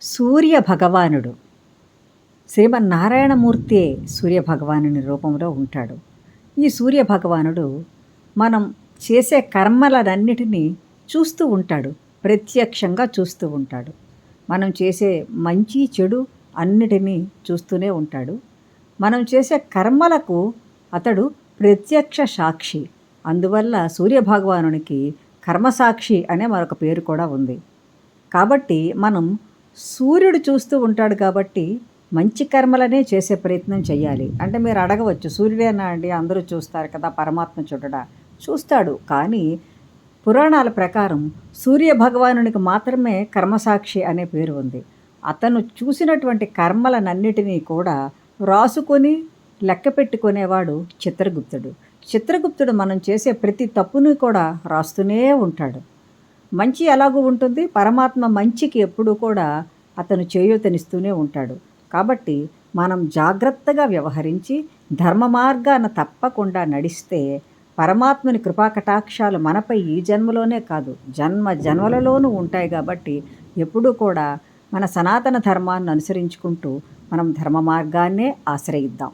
సూర్య భగవానుడు శ్రీమన్నారాయణమూర్తే సూర్యభగవానుని రూపంలో ఉంటాడు. ఈ సూర్యభగవానుడు మనం చేసే కర్మలనన్నిటినీ చూస్తూ ఉంటాడు, ప్రత్యక్షంగా చూస్తూ ఉంటాడు. మనం చేసే మంచి చెడు అన్నిటినీ చూస్తూనే ఉంటాడు. మనం చేసే కర్మలకు అతడు ప్రత్యక్ష సాక్షి. అందువల్ల సూర్యభగవానునికి కర్మసాక్షి అనే మరొక పేరు కూడా ఉంది. కాబట్టి మనం సూర్యుడు చూస్తూ ఉంటాడు కాబట్టి మంచి కర్మలనే చేసే ప్రయత్నం చేయాలి. అంటే మీరు అడగవచ్చు, సూర్యుడేనా అండి, అందరూ చూస్తారు కదా, పరమాత్మ చూడడా? చూస్తాడు, కానీ పురాణాల ప్రకారం సూర్య భగవానునికి మాత్రమే కర్మసాక్షి అనే పేరు ఉంది. అతను చూసినటువంటి కర్మలనన్నిటినీ కూడా వ్రాసుకొని లెక్క పెట్టుకునేవాడు చిత్రగుప్తుడు. చిత్రగుప్తుడు మనం చేసే ప్రతి తప్పుని కూడా రాస్తూనే ఉంటాడు. మంచి ఎలాగూ ఉంటుంది, పరమాత్మ మంచికి ఎప్పుడూ కూడా అతను చేయూతనిస్తూనే ఉంటాడు. కాబట్టి మనం జాగ్రత్తగా వ్యవహరించి ధర్మ మార్గాన తప్పకుండా నడిస్తే పరమాత్మని కృపాకటాక్షాలు మనపై ఈ జన్మలోనే కాదు, జన్మ జన్మలలోనూ ఉంటాయి. కాబట్టి ఎప్పుడూ కూడా మన సనాతన ధర్మాన్ని అనుసరించుకుంటూ మనం ధర్మ మార్గాన్నే ఆశ్రయిద్దాం.